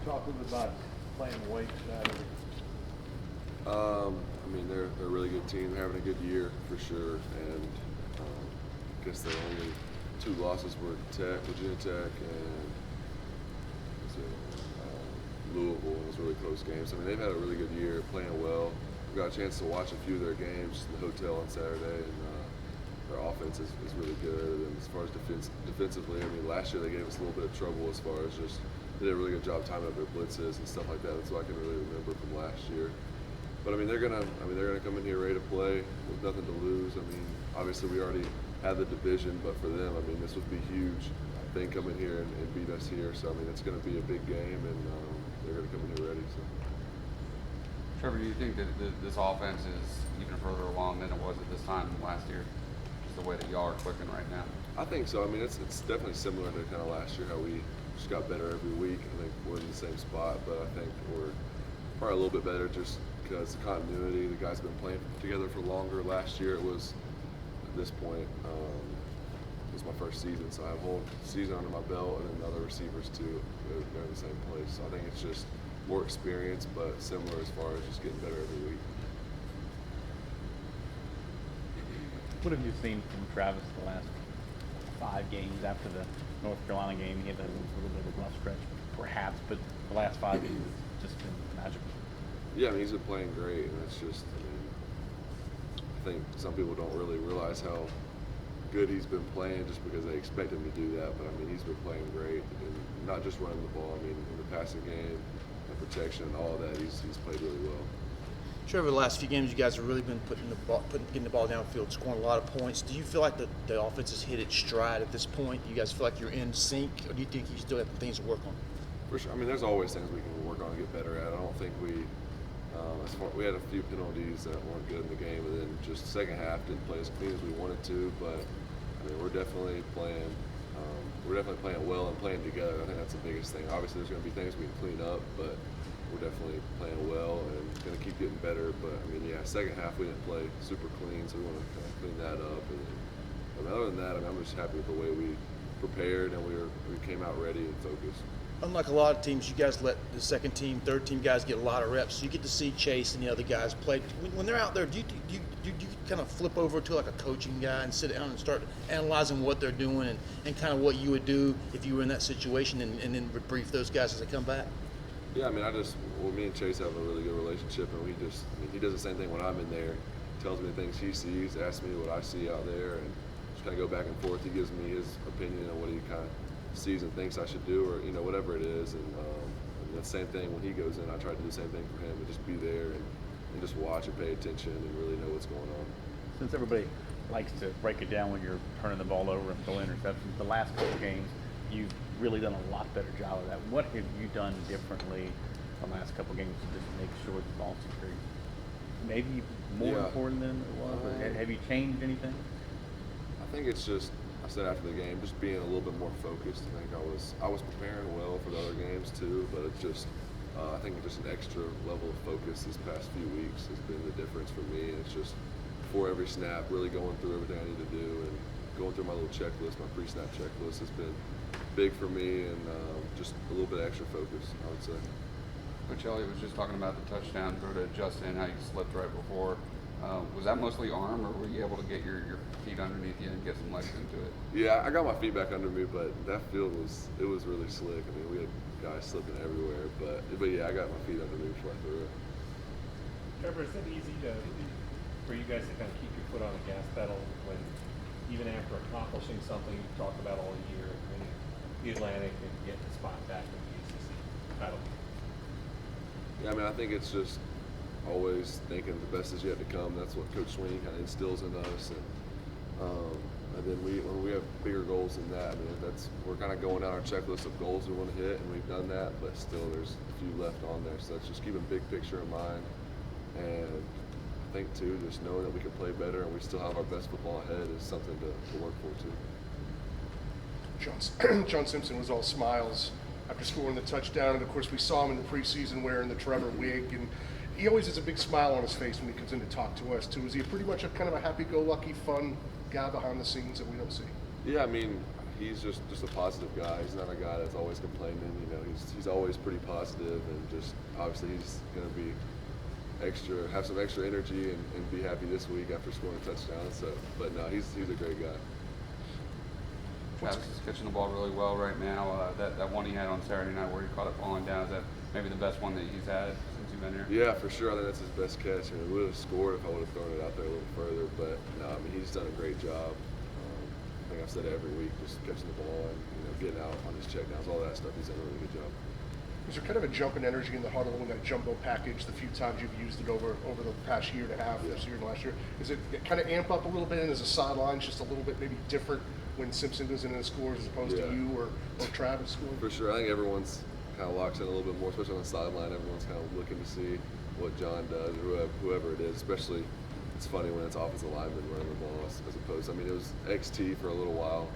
talk a little bit about playing Wake Saturday? I mean, they're a really good team. They're having a good year for sure, and I guess their only two losses were Virginia Tech, and Louisville. It was a really close game. So I mean, they've had a really good year, playing well. We got a chance to watch a few of their games in the hotel on Saturday, and their offense is really good. And as far as defensively, I mean, last year they gave us a little bit of trouble as far as just they did a really good job timing up their blitzes and stuff like that. That's what I can really remember from last year. But I mean, they're gonna come in here ready to play with nothing to lose. I mean, obviously we already had the division, but for them, I mean, this would be huge. They can come in here and beat us here. So I mean, it's going to be a big game, and they're going to come in here ready. So. Trevor, do you think that this offense is even further along than it was at this time last year? Just the way that y'all are clicking right now. I think so. I mean, it's definitely similar to kind of last year, how we just got better every week. I think we're in the same spot, but I think we're probably a little bit better just because the continuity. The guys have been playing together for longer. Last year it was, at this point, it was my first season, so I have a whole season under my belt, and then the other receivers too. They're in the same place. So I think it's just more experience, but similar as far as just getting better every week. What have you seen from Travis the last 5 games after the North Carolina game? He had a little bit of a rough stretch, perhaps, but the last 5 games have just been magical. Yeah, I mean, he's been playing great, and it's just, I mean, I think some people don't really realize how good he's been playing just because they expect him to do that. But I mean, he's been playing great, and not just running the ball. I mean, in the passing game, and protection, and all of that, he's played really well. Trevor, the last few games, you guys have really been getting the ball downfield, scoring a lot of points. Do you feel like the offense has hit its stride at this point? Do you guys feel like you're in sync, or do you think you still have things to work on? For sure. I mean, there's always things we can work on and get better at. I don't think we had a few penalties that weren't good in the game, and then just the second half didn't play as clean as we wanted to. But I mean, we're definitely playing well and playing together. I think that's the biggest thing. Obviously, there's going to be things we can clean up, but we're definitely playing well and going to keep getting better. But I mean, yeah, second half we didn't play super clean, so we want to kind of clean that up. And other than that, I mean, I'm just happy with the way we prepared and we came out ready and focused. Unlike a lot of teams, you guys let the second team, third team guys get a lot of reps. So you get to see Chase and the other guys play. When they're out there, do you kind of flip over to like a coaching guy and sit down and start analyzing what they're doing and kind of what you would do if you were in that situation and then brief those guys as they come back? Yeah, I mean, me and Chase have a really good relationship, and he does the same thing when I'm in there. He tells me the things he sees, asks me what I see out there, and just kind of go back and forth. He gives me his opinion on what he kind of sees and thinks I should do, or whatever it is. And the same thing when he goes in, I try to do the same thing for him, and just be there and just watch and pay attention and really know what's going on. Since everybody likes to break it down when you're turning the ball over and throwing interceptions, the last couple games you've really done a lot better job of that. What have you done differently the last couple games to just make sure the ball security maybe more important than it was? Or have you changed anything? I think it's just, I said after the game, just being a little bit more focused. I think I was preparing well for the other games too, but it's just I think just an extra level of focus this past few weeks has been the difference for me. And it's just before every snap, really going through everything I need to do and going through my little checklist, my pre-snap checklist has been big for me, and just a little bit extra focus, I would say. Coach Elliott was just talking about the touchdown throw to Justin, how you slipped right before. Was that mostly arm, or were you able to get your feet underneath you and get some legs into it? Yeah, I got my feet back under me, but that field was really slick. I mean, we had guys slipping everywhere, but yeah, I got my feet under me before I threw it. Trevor, is it easy for you guys to kind of keep your foot on the gas pedal when, even after accomplishing something you talked about all year, winning the Atlantic and getting the spot back in the ACC title? Yeah, I mean, I think it's just always thinking the best is yet to come. That's what Coach Sweeney kind of instills in us, and then when we have bigger goals than that, I mean, we're kind of going down our checklist of goals we want to hit, and we've done that, but still there's a few left on there. So that's just keeping big picture in mind, and I think too, just knowing that we can play better and we still have our best football ahead is something to work for too. John Simpson was all smiles after scoring the touchdown, and of course we saw him in the preseason wearing the Trevor wig, and he always has a big smile on his face when he comes in to talk to us too. Is he pretty much a kind of a happy-go-lucky, fun guy behind the scenes that we don't see? Yeah, I mean, he's just a positive guy. He's not a guy that's always complaining. You know, he's always pretty positive, and just obviously he's going to be have some extra energy and be happy this week after scoring a touchdown. So, but no, he's a great guy. Travis is catching the ball really well right now. That one he had on Saturday night where he caught it falling down, is that maybe the best one that he's had since you've been here? Yeah, for sure. I think that's his best catch. I mean, we would have scored if I would have thrown it out there a little further, but no, I mean, he's done a great job. I think I've said it every week, just catching the ball and getting out on his checkdowns, all that stuff. He's done a really good job. Is there kind of a jump in energy in the huddle in that jumbo package the few times you've used it over the past year and a half, this year and last year? Is it kind of amp up a little bit, and as a sideline just a little bit maybe different when Simpson goes in and scores as opposed to you or Travis scoring? For sure. I think everyone's kind of locks in a little bit more, especially on the sideline. Everyone's kind of looking to see what John does or whoever it is. Especially, it's funny when it's offensive lineman running the ball as opposed to, I mean, it was XT for a little while,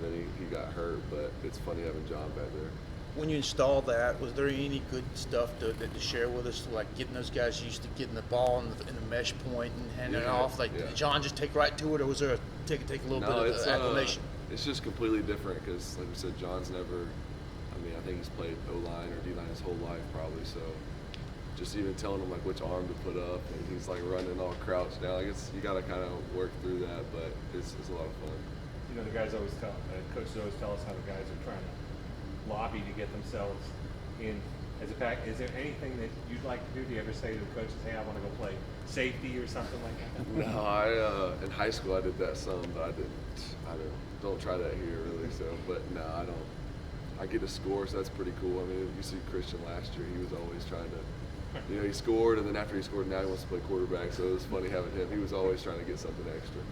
then he got hurt, but it's funny having John back there. When you installed that, was there any good stuff to share with us, like getting those guys used to getting the ball in the mesh point and handing it off? Like, did John just take right to it, or was there take a little bit of acclimation? It's just completely different because, like we said, John's never. I mean, I think he's played O-line or D-line his whole life probably. So, just even telling him like which arm to put up, and he's like running all crouched down. Like you got to kind of work through that, but it's a lot of fun. You know, the guys always coaches always tell us how the guys are trying to lobby to get themselves in as a pack. Is there anything that you'd like to do? Do you ever say to the coaches, "Hey, I want to go play safety" or something like that? No, I in high school I did that some, but I don't try that here really. So, but no, I don't. I get to score, so that's pretty cool. I mean, you see Christian last year; he was always trying to. You know, he scored, and then after he scored, now he wants to play quarterback. So it was funny having him. He was always trying to get something extra.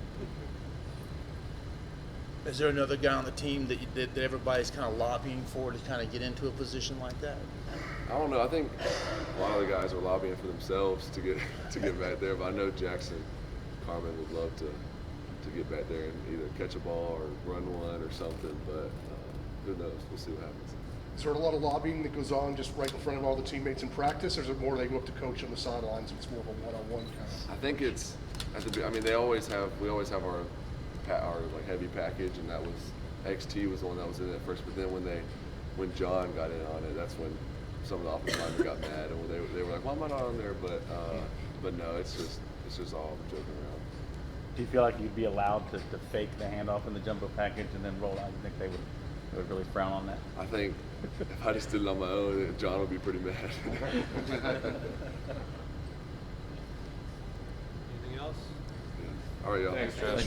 Is there another guy on the team that everybody's kind of lobbying for to kind of get into a position like that? I don't know. I think a lot of the guys are lobbying for themselves to get back there. But I know Jackson Carmen would love to get back there and either catch a ball or run one or something. But who knows? We'll see what happens. Is there a lot of lobbying that goes on just right in front of all the teammates in practice, or is it more they go up to coach on the sidelines and it's more of a one-on-one kind of? I think it's. I mean, we always have our like heavy package, and that was XT was the one that was in it first. But then when John got in on it, that's when some of the offensive linemen got mad, and they were like, "Why am I not on there?" But no, it's just all joking around. Do you feel like you'd be allowed to fake the handoff in the jumbo package and then roll out? You think they would really frown on that? I think if I just did it on my own, John would be pretty mad. Anything else? All right, y'all. Thanks, Travis.